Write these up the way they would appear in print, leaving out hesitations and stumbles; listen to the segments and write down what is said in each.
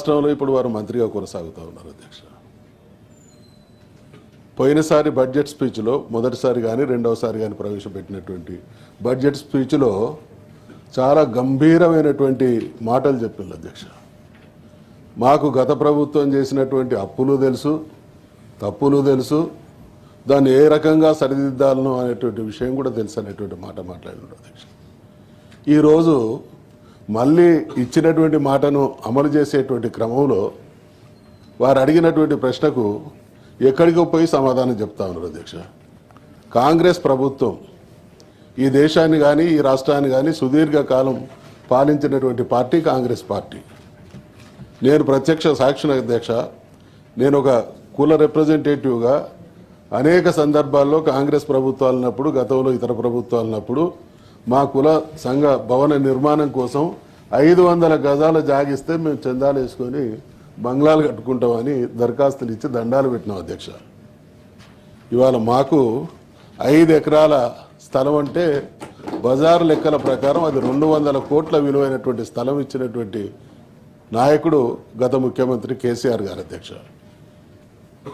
రాష్ట్రంలో ఇప్పుడు వారు మంత్రిగా కొనసాగుతూ ఉన్నారు అధ్యక్ష. పోయినసారి బడ్జెట్ స్పీచ్లో మొదటిసారి కానీ రెండవసారి కానీ ప్రవేశపెట్టినటువంటి బడ్జెట్ స్పీచ్లో చాలా గంభీరమైనటువంటి మాటలు చెప్పింది అధ్యక్ష. మాకు గత ప్రభుత్వం చేసినటువంటి అప్పులు తెలుసు, తప్పులు తెలుసు, దాన్ని ఏ రకంగా సరిదిద్దాలను అనేటువంటి విషయం కూడా తెలుసు అనేటువంటి మాట మాట్లాడినాడు అధ్యక్ష. ఈరోజు మళ్ళీ ఇచ్చినటువంటి మాటను అమలు చేసేటువంటి క్రమంలో వారు అడిగినటువంటి ప్రశ్నకు ఎక్కడికో పోయి సమాధానం చెప్తా ఉన్నారు అధ్యక్ష. కాంగ్రెస్ ప్రభుత్వం ఈ దేశాన్ని కానీ ఈ రాష్ట్రాన్ని కానీ సుదీర్ఘకాలం పాలించినటువంటి పార్టీ కాంగ్రెస్ పార్టీ. నేను ప్రత్యక్ష సాక్షిని అధ్యక్ష. నేను ఒక కుల రిప్రజెంటేటివ్గా అనేక సందర్భాల్లో కాంగ్రెస్ ప్రభుత్వాలున్నప్పుడు, గతంలో ఇతర ప్రభుత్వాలున్నప్పుడు మా కుల సంఘ భవన నిర్మాణం కోసం 500 గజాల జాగిస్తే మేము చందాలు వేసుకొని బంగ్లాలు కట్టుకుంటామని దరఖాస్తులు ఇచ్చి దండాలు పెట్టినాం అధ్యక్ష. ఇవాళ మాకు 5 ఎకరాల స్థలం అంటే బజారు లెక్కల ప్రకారం అది 200 కోట్ల విలువైనటువంటి స్థలం ఇచ్చినటువంటి నాయకుడు గత ముఖ్యమంత్రి కేసీఆర్ గారు అధ్యక్ష.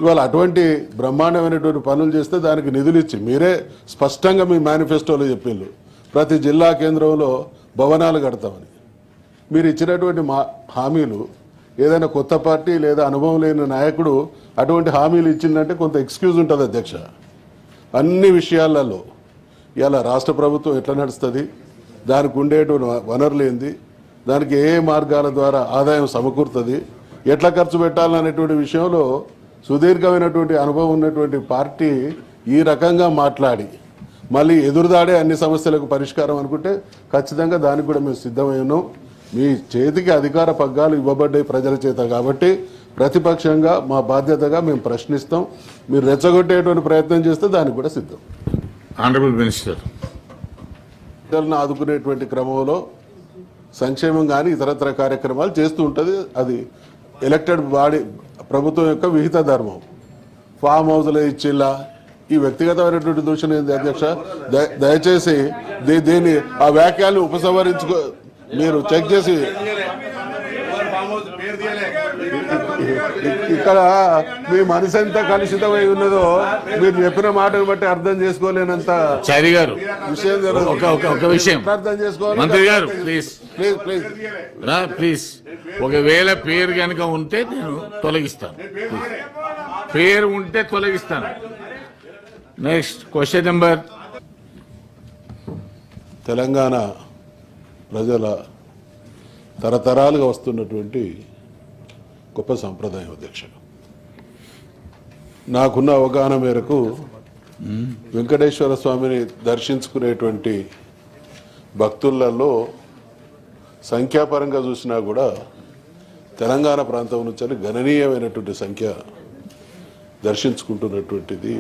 ఇవాళ అటువంటి బ్రహ్మాండమైనటువంటి పనులు చేస్తే దానికి నిధులు ఇచ్చి మీరే స్పష్టంగా మీ మేనిఫెస్టోలో చెప్పిండ్రు ప్రతి జిల్లా కేంద్రంలో భవనాలు కడతామని. మీరు ఇచ్చినటువంటి హామీలు ఏదైనా కొత్త పార్టీ లేదా అనుభవం లేని నాయకుడు అటువంటి హామీలు ఇచ్చిందంటే కొంత ఎక్స్క్యూజ్ ఉంటుంది అధ్యక్ష. అన్ని విషయాలలో ఇలా రాష్ట్ర ప్రభుత్వం ఎట్లా నడుస్తుంది, దానికి ఉండేటువంటి వనరులు ఏంది, దానికి ఏ మార్గాల ద్వారా ఆదాయం సమకూరుతుంది, ఎట్లా ఖర్చు పెట్టాలనేటువంటి విషయంలో సుదీర్ఘమైనటువంటి అనుభవం ఉన్నటువంటి పార్టీ ఈ రకంగా మాట్లాడి మళ్ళీ ఎదురుదాడే అన్ని సమస్యలకు పరిష్కారం అనుకుంటే ఖచ్చితంగా దానికి కూడా మేము సిద్ధమై ఉన్నాం. మీ చేతికి అధికార పగ్గాలు ఇవ్వబడ్డాయి ప్రజల చేత కాబట్టి ప్రతిపక్షంగా మా బాధ్యతగా మేము ప్రశ్నిస్తాం. మీరు రెచ్చగొట్టేటువంటి ప్రయత్నం చేస్తే దానికి కూడా సిద్ధం. ఆనరబుల్ మినిస్టర్, ప్రజలను ఆదుకునేటువంటి క్రమంలో సంక్షేమం కానీ ఇతరత్ర కార్యక్రమాలు చేస్తూ ఉంటుంది. అది ఎలక్టెడ్ బాడీ ప్రభుత్వం యొక్క విహిత ధర్మం. ఫామ్ హౌస్లో ఇచ్చిల్లా ఈ వ్యక్తిగతమైనటువంటి దూషణ ఏంది అధ్యక్ష? దయచేసి దీన్ని ఆ వ్యాఖ్యలు ఉపసంహరించుకో. మీరు చెక్ చేసి ఇక్కడ మీ మనసు ఎంత కలుషితమై ఉన్నదో మీరు చెప్పిన మాటను బట్టి అర్థం చేసుకోలేనంత విషయం అర్థం చేసుకోవాలి. మంత్రి గారు ప్లీజ్ ప్లీజ్ ప్లీజ్ ప్లీజ్ ఒకవేళ పేరు కనుక ఉంటే నేను తొలగిస్తాను. పేరు ఉంటే తొలగిస్తాను. Next question number. తెలంగాణ ప్రజల తరతరాలుగా వస్తున్నటువంటి గొప్ప సంప్రదాయం అధ్యక్ష. నాకున్న అవగాహన మేరకు వెంకటేశ్వర స్వామిని దర్శించుకునేటువంటి భక్తులలో సంఖ్యాపరంగా చూసినా కూడా తెలంగాణ ప్రాంతం నుంచి గణనీయమైనటువంటి సంఖ్య దర్శించుకుంటున్నటువంటిది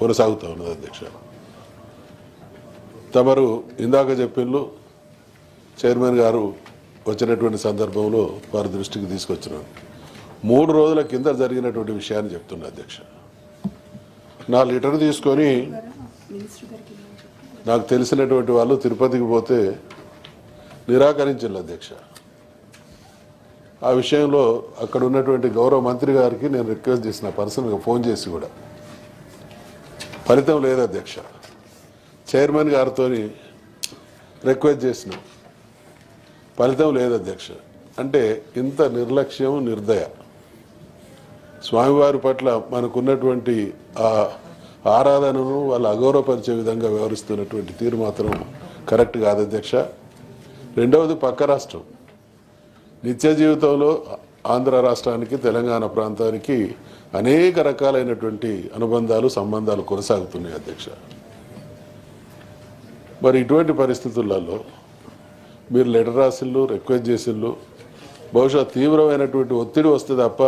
కొనసాగుతూ ఉన్నది అధ్యక్ష. తమరు ఇందాక చెప్పిండ్రు, చైర్మన్ గారు వచ్చినటువంటి సందర్భంలో వారి దృష్టికి తీసుకొచ్చినారు. 3 రోజుల కింద జరిగినటువంటి విషయాన్ని చెప్తున్నా అధ్యక్ష. నా లెటర్ తీసుకొని నాకు తెలిసినటువంటి వాళ్ళు తిరుపతికి పోతే నిరాకరించారు అధ్యక్ష. ఆ విషయంలో అక్కడ ఉన్నటువంటి గౌరవ మంత్రి గారికి నేను రిక్వెస్ట్ చేసిన, పర్సనల్గా ఫోన్ చేసి కూడా ఫలితం లేదు అధ్యక్ష. చైర్మన్ గారితో రిక్వెస్ట్ చేసిన, ఫలితం లేదు అధ్యక్ష. అంటే ఇంత నిర్లక్ష్యం, నిర్దయ, స్వామివారి పట్ల మనకున్నటువంటి ఆ ఆరాధనను వాళ్ళు అగౌరవపరిచే విధంగా వ్యవహరిస్తున్నటువంటి తీరు మాత్రం కరెక్ట్ కాదు అధ్యక్ష. రెండవది, పక్క రాష్ట్రం నిత్య జీవితంలో ఆంధ్ర రాష్ట్రానికి తెలంగాణ ప్రాంతానికి అనేక రకాలైనటువంటి అనుబంధాలు, సంబంధాలు కొనసాగుతున్నాయి అధ్యక్ష. మరి ఇటువంటి పరిస్థితులలో మీరు లెటర్ రాసిళ్ళు, రిక్వెస్ట్ చేసిళ్ళు, బహుశా తీవ్రమైనటువంటి ఒత్తిడి వస్తే తప్ప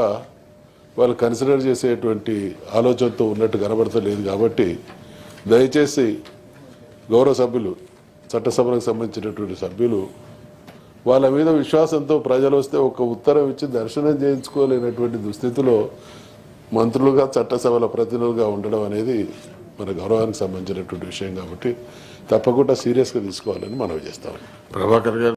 వాళ్ళు కన్సిడర్ చేసేటువంటి ఆలోచనతో ఉన్నట్టు కనబడతలేదు. కాబట్టి దయచేసి గౌరవ సభ్యులు, చట్టసభలకు సంబంధించినటువంటి సభ్యులు వాళ్ళ మీద విశ్వాసంతో ప్రజలు వస్తే ఒక ఉత్తరం ఇచ్చి దర్శనం చేయించుకోలేనటువంటి దుస్థితిలో మంత్రులుగా, చట్టసభల ప్రతినిధులుగా ఉండడం అనేది మన గౌరవానికి సంబంధించినటువంటి విషయం. కాబట్టి తప్పకుండా సీరియస్గా తీసుకోవాలని మనవి చేస్తాం. ప్రభాకర్ గారు.